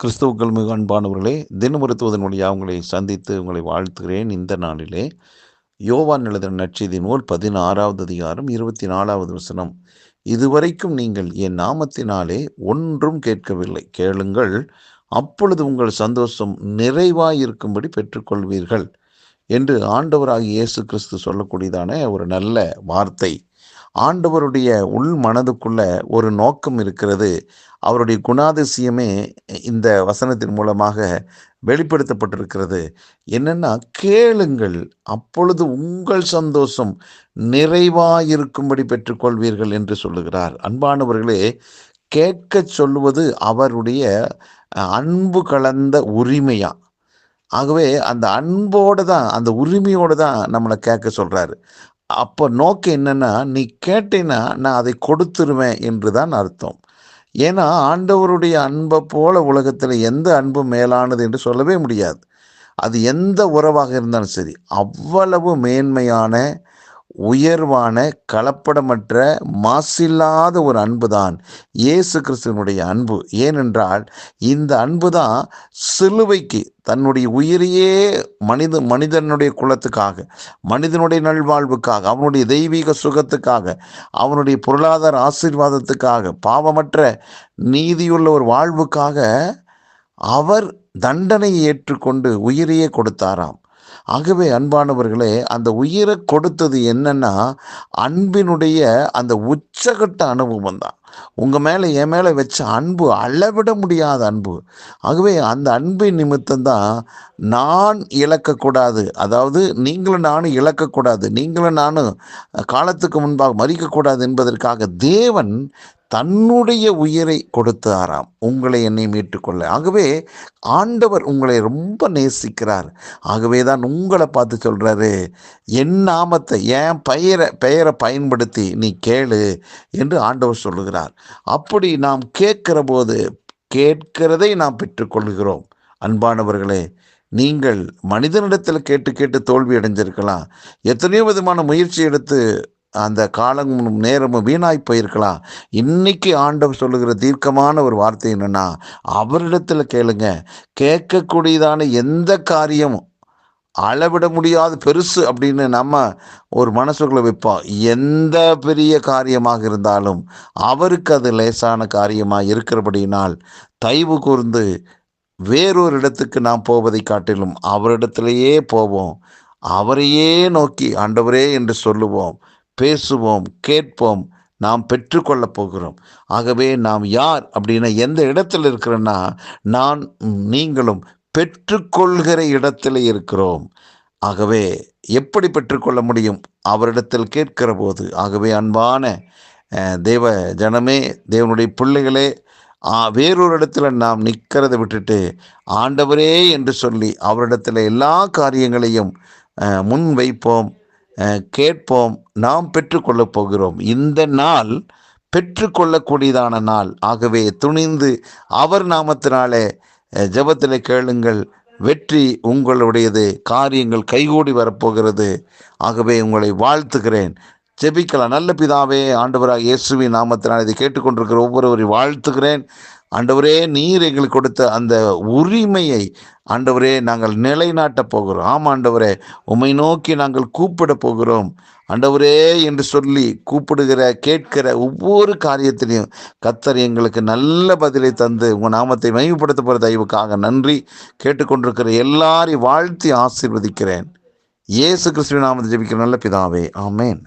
கிறிஸ்துவுக்குள் மிக அன்பானவர்களே, தினமருத்துவதன் வழியாக உங்களை சந்தித்து உங்களை வாழ்த்துகிறேன். இந்த நாளிலே யோவான் எழுதின நற்செய்தி நூல் 16வது அதிகாரம் 24வது வசனம். இதுவரைக்கும் நீங்கள் என் நாமத்தினாலே ஒன்றும் கேட்கவில்லை, கேளுங்கள், அப்பொழுது உங்கள் சந்தோஷம் நிறைவாயிருக்கும்படி பெற்றுக்கொள்வீர்கள் என்று ஆண்டவராகிய இயேசு கிறிஸ்து சொல்லக்கூடியதான ஒரு நல்ல வார்த்தை. ஆண்டவருடைய உள் மனதுக்குள்ள ஒரு நோக்கம் இருக்கிறது. அவருடைய குணாதிசயமே இந்த வசனத்தின் மூலமாக வெளிப்படுத்தப்பட்டிருக்கிறது. என்னன்னா, கேளுங்கள், அப்பொழுது உங்கள் சந்தோஷம் நிறைவாயிருக்கும்படி பெற்றுக்கொள்வீர்கள் என்று சொல்லுகிறார். அன்பானவர்களே, கேட்கச் சொல்லுவது அவருடைய அன்பு கலந்த உரிமையா. ஆகவே அந்த அன்போடு தான், அந்த உரிமையோடு தான் நம்மளை கேட்க சொல்கிறாரு. அப்போ நோக்கம் என்னன்னா, நீ கேட்டீன்னா நான் அதை கொடுத்துருவேன் என்று தான் அர்த்தம். ஏன்னா ஆண்டவருடைய அன்பை போல உலகத்தில் எந்த அன்பும் மேலானது என்று சொல்லவே முடியாது. அது எந்த உறவாக இருந்தாலும் சரி, அவ்வளவு மேன்மையான, உயர்வான, கலப்படமற்ற, மாசில்லாத ஒரு அன்பு தான் இயேசு கிறிஸ்துவனுடைய அன்பு. ஏனென்றால் இந்த அன்பு தான் சிலுவைக்கு தன்னுடைய உயிரையே மனிதனுடைய குலத்துக்காக, மனிதனுடைய நல்வாழ்வுக்காக, அவனுடைய தெய்வீக சுகத்துக்காக, அவனுடைய பொருளாதார ஆசீர்வாதத்துக்காக, பாவமற்ற நீதியுள்ள ஒரு வாழ்வுக்காக அவர் தண்டனையை ஏற்றுக்கொண்டு உயிரையே கொடுத்தாராம். ஆகவே அன்பானவர்களே, அந்த உயிரை கொடுத்தது என்னன்னா, அன்பினுடைய அந்த உச்சகட்ட அனுபவம் தான். உங்கள் மேலே, என் மேலே வச்ச அன்பு அளவிட முடியாத அன்பு. ஆகவே அந்த அன்பின் நிமித்தம்தான் நான் இழக்கக்கூடாது, அதாவது நீங்களும் நானும் இழக்கக்கூடாது, நீங்களும் நானும் காலத்துக்கு முன்பாக மறிக்கக்கூடாது என்பதற்காக தேவன் தன்னுடைய உயிரை கொடுத்தாராம், உங்களை என்னை மீட்டுக்கொள்ள. ஆகவே ஆண்டவர் உங்களை ரொம்ப நேசிக்கிறார். ஆகவே தான் உங்களை பார்த்து சொல்கிறாரு, என் நாமத்தை, என் பெயரை பயன்படுத்தி நீ கேளு என்று ஆண்டவர் சொல்லுகிறார். அப்படி நாம் கேட்கிற போது கேட்கிறதை நாம் பெற்றுக்கொள்கிறோம். அன்பானவர்களே, நீங்கள் மனிதனிடத்தில் கேட்டு கேட்டு தோல்வி அடைஞ்சிருக்கலாம். எத்தனையோ விதமான முயற்சி எடுத்து அந்த காலமும் நேரமும் வீணாய் போயிருக்கலாம். இன்னைக்கு ஆண்டவர் சொல்லுகிற தீர்க்கமான ஒரு வார்த்தை என்னன்னா, அவரிடத்தில் கேளுங்க. கேட்கக்கூடியதான எந்த காரியமும் அளவிட முடியாத பெருசு அப்படின்னு நம்ம ஒரு மனசுக்குள்ள வைப்போம். எந்த பெரிய காரியமாக இருந்தாலும் அவருக்கு அது லேசான காரியமாக இருக்கிறபடியினால் தயவு கூர்ந்து வேறொரு இடத்துக்கு நாம் போவதை காட்டிலும் அவரிடத்திலேயே போவோம். அவரையே நோக்கி ஆண்டவரே என்று சொல்லுவோம், பேசுவோம், கேட்போம். நாம் பெற்றுக்கொள்ளப் போகிறோம். ஆகவே நாம் யார் அப்படின்னா, எந்த இடத்துல இருக்கிறோன்னா, நீங்களும் பெற்றுக்கொள்கிற இடத்துல இருக்கிறோம். ஆகவே எப்படி பெற்றுக்கொள்ள முடியும்? அவரிடத்தில் கேட்கிற போது. ஆகவே அன்பான தேவ ஜனமே, தேவனுடைய பிள்ளைகளே, வேறொரு இடத்துல நாம் நிற்கிறத விட்டுட்டு ஆண்டவரே என்று சொல்லி அவரிடத்தில் எல்லா காரியங்களையும் முன் வைப்போம், கேட்போம். நாம் பெற்றுக்கொள்ளப் போகிறோம். இந்த நாள் பெற்றுக்கொள்ளக்கூடியதான நாள். ஆகவே துணிந்து அவர் நாமத்தினாலே ஜெபத்திலே கேளுங்கள். வெற்றி உங்களுடையது. காரியங்கள் கைகூடி வரப்போகிறது. ஆகவே உங்களை வாழ்த்துகிறேன். ஜெபிக்கலாம். நல்ல பிதாவே, ஆண்டவராக இயேசுவின் நாமத்தினால் இதை கேட்டுக்கொண்டிருக்கிற ஒவ்வொருவரையும் வாழ்த்துகிறேன். ஆண்டவரே, நீர் எங்களுக்கு கொடுத்த அந்த உரிமையை ஆண்டவரே நாங்கள் நிலைநாட்டப் போகிறோம். ஆண்டவரே, உம்மை நோக்கி நாங்கள் கூப்பிட போகிறோம். ஆண்டவரே என்று சொல்லி கூப்பிடுகிற, கேட்கிற ஒவ்வொரு காரியத்திலையும் கர்த்தர் எங்களுக்கு நல்ல பதிலை தந்து உங்கள் நாமத்தை மகிமைப்படுத்த போகிற தயவுக்காக நன்றி. கேட்டுக்கொண்டிருக்கிற எல்லாரையும் வாழ்த்தி ஆசீர்வதிக்கிறேன். இயேசு கிறிஸ்துவின் நாமத்தை ஜெபிக்கிற நல்ல பிதாவே, ஆமேன்.